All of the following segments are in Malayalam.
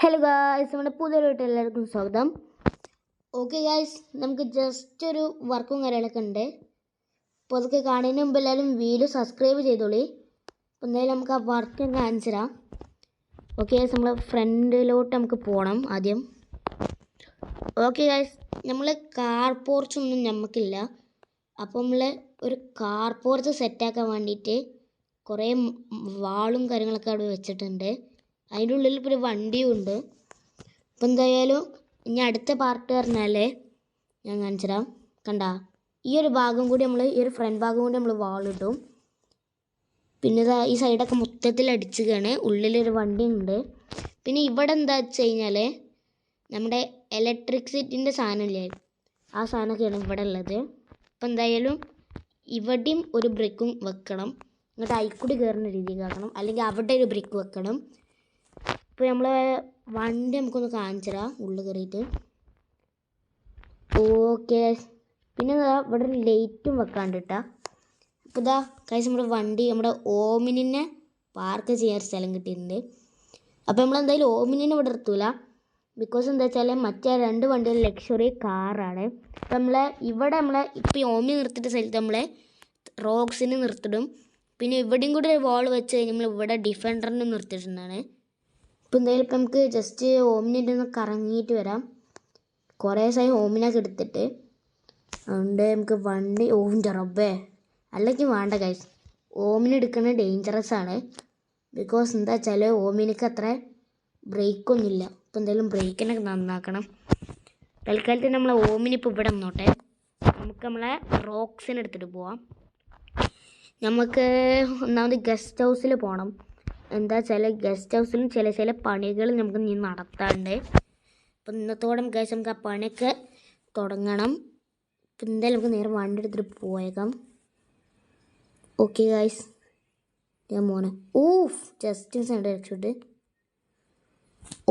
ഹലോ ഗായ്സ്, നമ്മുടെ പുതിയൊരു വീട്ടിൽ എല്ലാവർക്കും സ്വാഗതം. ഓക്കെ ഗായ്സ്, നമുക്ക് ജസ്റ്റ് ഒരു വർക്കും കാര്യങ്ങളൊക്കെ ഉണ്ട്. അപ്പോൾ അതൊക്കെ കാണുന്നതിന് മുമ്പ് എല്ലാവരും വീഡിയോ സബ്സ്ക്രൈബ് ചെയ്തോളി. അപ്പോൾ എന്തായാലും നമുക്ക് ആ വർക്ക് കാണിച്ചു തരാം. ഓക്കെ ഗായ്സ്, നമ്മൾ ഫ്രണ്ടിലോട്ട് നമുക്ക് പോകണം ആദ്യം. ഓക്കെ ഗായ്സ്, നമ്മൾ കാർ പോർച്ചൊന്നും നമുക്കില്ല. അപ്പോൾ നമ്മൾ ഒരു കാർ പോർച്ച് സെറ്റാക്കാൻ വേണ്ടിയിട്ട് കുറേ വാളും കാര്യങ്ങളൊക്കെ അവിടെ വെച്ചിട്ടുണ്ട്. അതിൻ്റെ ഉള്ളിൽ ഇപ്പോൾ ഒരു വണ്ടിയും ഉണ്ട്. അപ്പോൾ എന്തായാലും ഇനി അടുത്ത പാർട്ട് പറഞ്ഞാൽ ഞാൻ കാണിച്ചു തരാം. കണ്ട ഈ ഒരു ഭാഗം കൂടി നമ്മൾ ഈ ഒരു ഫ്രണ്ട് ഭാഗം കൂടി നമ്മൾ വാളിടും. പിന്നെ ഈ സൈഡൊക്കെ മൊത്തത്തിൽ അടിച്ചുകയാണ്. ഉള്ളിലൊരു വണ്ടി ഉണ്ട്. പിന്നെ ഇവിടെ എന്താ വെച്ച് കഴിഞ്ഞാൽ നമ്മുടെ ഇലക്ട്രിസിറ്റിൻ്റെ സാധനമില്ലേ, ആ സാധനമൊക്കെയാണ് ഇവിടെ ഉള്ളത്. അപ്പോൾ എന്തായാലും ഇവിടെയും ഒരു ബ്രിക്കും വെക്കണം. എന്നിട്ട് അയിക്കൂടി കയറുന്ന രീതിക്ക് ആക്കണം, അല്ലെങ്കിൽ അവിടെ ഒരു ബ്രിക്ക് വെക്കണം. ഇപ്പോൾ നമ്മൾ വണ്ടി നമുക്കൊന്ന് കാണിച്ചു തരാം ഉള്ളിൽ കയറിയിട്ട്. ഓക്കെ, പിന്നെ ഇവിടെ ഒരു ലൈറ്റും വെക്കാണ്ട് കേട്ടോ. അപ്പോൾ ഇതാ കഴിച്ച് നമ്മുടെ വണ്ടി നമ്മുടെ ഓമിനിനെ പാർക്ക് ചെയ്യാൻ ഒരു സ്ഥലം കിട്ടിയിട്ടുണ്ട്. അപ്പോൾ നമ്മളെന്തായാലും ഓമിനിനെ ഇവിടെ നിർത്തൂല. ബിക്കോസ് എന്താ വെച്ചാൽ മറ്റേ രണ്ട് വണ്ടികൾ ലക്ഷറി കാറാണ്. അപ്പോൾ ഇവിടെ ഇപ്പോൾ ഈ ഓമിനി നിർത്തിയിട്ട് സ്ഥലത്ത് നമ്മളെ റോക്സിന് നിർത്തിടും. പിന്നെ ഇവിടെയും കൂടി ഒരു വാൾ വെച്ച് കഴിഞ്ഞാൽ നമ്മൾ ഇവിടെ ഡിഫൻഡറിനെ നിർത്തിയിട്ടുണ്ടാണ്. ഇപ്പോൾ എന്തായാലും ഇപ്പം നമുക്ക് ജസ്റ്റ് ഓമിനിൻ്റെ ഒന്ന് കറങ്ങിയിട്ട് വരാം. കുറേ സമയം ഓമിനൊക്കെ എടുത്തിട്ട്, അതുകൊണ്ട് നമുക്ക് വണ്ടി ഓമിൻ്റെ റബ്ബേ അല്ലെങ്കിൽ വേണ്ട ഗൈസ്. ഓമിന് എടുക്കുന്നത് ഡേഞ്ചറസ് ആണ്. ബിക്കോസ് എന്താ വെച്ചാൽ ഓമിനിക്ക് അത്ര ബ്രേക്കൊന്നുമില്ല. അപ്പോൾ എന്തായാലും ബ്രേക്കിനൊക്കെ നന്നാക്കണം. തൽക്കാലത്തിന് നമ്മളെ ഓമിനി ഇപ്പോൾ ഇവിടെ നിന്നോട്ടെ. നമുക്ക് നമ്മളെ റോക്സിന് എടുത്തിട്ട് പോവാം. നമുക്ക് ഒന്നാമത് ഗസ്റ്റ് ഹൗസിൽ പോകണം. എന്താ വെച്ചാൽ ഗസ്റ്റ് ഹൗസിലും ചില പണികൾ നമുക്ക് ഇനി നടത്താറുണ്ട്. അപ്പം ഇന്നത്തോടെ ഗൈസ് നമുക്ക് ആ പണിയൊക്കെ തുടങ്ങണം. അപ്പം എന്തായാലും നമുക്ക് നേരെ വണ്ടി എടുത്തിട്ട് പോയേക്കാം. ഓക്കെ ഗൈസ്, ഞാൻ മോനെ ജസ്റ്റ് സൈഡ് രക്ഷോട്ട്.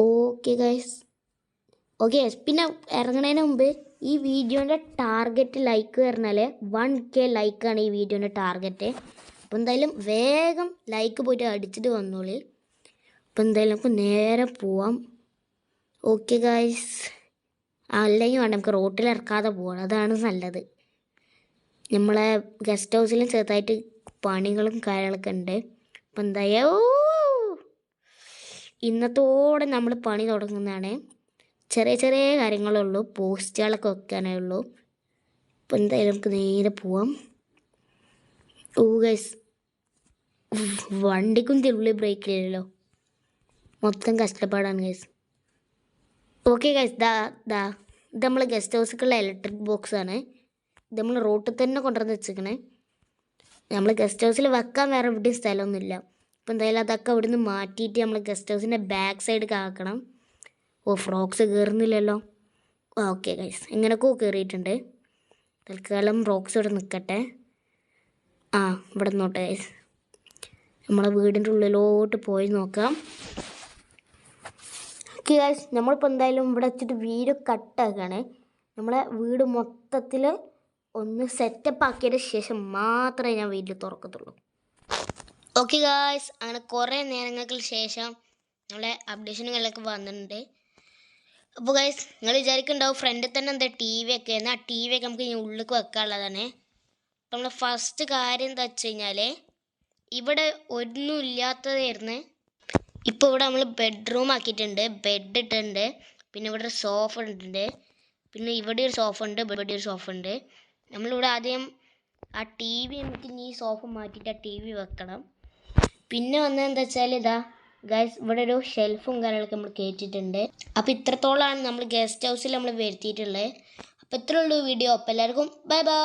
Okay guys, okay. പിന്നെ ഇറങ്ങുന്നതിന് മുമ്പ് ഈ വീഡിയോൻ്റെ ടാർഗറ്റ് ലൈക്ക് പറഞ്ഞാൽ 1K ലൈക്കാണ് ഈ വീഡിയോൻ്റെ ടാർഗറ്റ്. അപ്പോൾ എന്തായാലും വേഗം ലൈക്ക് പോയിട്ട് അടിച്ചിട്ട് വന്നോളി. അപ്പോൾ എന്തായാലും നമുക്ക് നേരെ പോവാം. ഓക്കെ ഗൈസ്, അല്ലെങ്കിൽ വേണ്ട നമുക്ക് റോട്ടിൽ ഇറക്കാതെ പോകണം, അതാണ് നല്ലത്. നമ്മളെ ഗസ്റ്റ് ഹൗസിലും ചെറുതായിട്ട് പണികളും കാര്യങ്ങളൊക്കെ ഉണ്ട്. അപ്പം എന്തായാലും ഇന്നത്തോടെ നമ്മൾ പണി തുടങ്ങുന്നതാണ്. ചെറിയ കാര്യങ്ങളുള്ളൂ, പോസ്റ്റുകളൊക്കെ വെക്കാനേ ഉള്ളൂ. അപ്പോൾ എന്തായാലും നമുക്ക് നേരെ പോവാം. ഗൈസ്, വണ്ടിക്കും തിരുള്ളി ബ്രേക്കില്ലല്ലോ, മൊത്തം കഷ്ടപ്പാടാണ് ഗൈസ്. ഓക്കെ ഗൈസ്, ഇത് നമ്മൾ ഗസ്റ്റ് ഹൗസിലുള്ള ഇലക്ട്രിക് ബോക്സാണ്. ഇത് നമ്മൾ റോട്ടിൽ തന്നെ കൊണ്ടുവന്ന് വെച്ചിരിക്കണേ. നമ്മൾ ഗസ്റ്റ് ഹൗസിൽ വെക്കാൻ വേറെ എവിടെയും സ്ഥലമൊന്നുമില്ല. അപ്പോൾ എന്തായാലും അതൊക്കെ അവിടെ നിന്ന് മാറ്റിയിട്ട് നമ്മൾ ഗസ്റ്റ് ഹൗസിൻ്റെ ബാക്ക് സൈഡ് കാക്കണം. ഫ്രോക്സ് കയറുന്നില്ലല്ലോ. ഓക്കെ ഗൈസ്, എങ്ങനെയൊക്കെ കയറിയിട്ടുണ്ട്. തൽക്കാലം റോക്സ് ഇവിടെ നിൽക്കട്ടെ. ഇവിടെ നിന്നോട്ടെ ഗൈസ്. നമ്മളെ വീടിൻ്റെ ഉള്ളിലോട്ട് പോയി നോക്കാം. ഓക്കെ ഗൈസ്, നമ്മളിപ്പോൾ എന്തായാലും ഇവിടെ വെച്ചിട്ട് വീഡിയോ കട്ടാക്കുകയാണ്. നമ്മളെ വീട് മൊത്തത്തിൽ ഒന്ന് സെറ്റപ്പ് ആക്കിയതിന് ശേഷം മാത്രമേ ഞാൻ വീഡിയോ തുറക്കത്തുള്ളൂ. ഓക്കെ ഗൈസ്, അങ്ങനെ കുറേ നേരങ്ങൾക്ക് ശേഷം നമ്മളെ അപ്ഡേഷനുകളൊക്കെ വന്നിട്ടുണ്ട്. അപ്പോൾ ഗൈസ്, നിങ്ങൾ വിചാരിക്കുന്നുണ്ടാവും ഫ്രണ്ടിൽ തന്നെ എന്താ ടി വി ഒക്കെ, എന്നാൽ ആ ടി വി ഒക്കെ നമുക്ക് ഇനി ഉള്ളിലേക്ക് വെക്കാനുള്ളതാണ്. അപ്പോൾ നമ്മൾ ഫസ്റ്റ് കാര്യം എന്താ വെച്ച് കഴിഞ്ഞാൽ ഇവിടെ ഒന്നും ഇല്ലാത്തതായിരുന്നു. ഇപ്പോൾ ഇവിടെ നമ്മൾ ബെഡ്റൂം ആക്കിയിട്ടുണ്ട്, ബെഡ് ഇട്ടിട്ടുണ്ട്. പിന്നെ ഇവിടെ ഒരു സോഫ ഇട്ടിട്ടുണ്ട്. പിന്നെ ഇവിടെ ഒരു സോഫ ഉണ്ട്, ഇവിടെ ഒരു സോഫ ഉണ്ട്. നമ്മളിവിടെ ആദ്യം ആ ടി വി നമുക്ക് ഇനി ഈ സോഫ മാറ്റിയിട്ട് ആ ടി വി വെക്കണം. പിന്നെ വന്നത് എന്താ വെച്ചാൽ ഇതാ ഗൈസ്, ഇവിടെ ഒരു ഷെൽഫും കാര്യങ്ങളൊക്കെ നമ്മൾ കയറ്റിയിട്ടുണ്ട്. അപ്പോൾ ഇത്രത്തോളമാണ് നമ്മൾ ഗസ്റ്റ് ഹൗസിൽ നമ്മൾ വരുത്തിയിട്ടുള്ളത്. അപ്പോൾ ഇത്രയുള്ളൂ വീഡിയോ. അപ്പോൾ എല്ലാവർക്കും ബൈ ബൈ.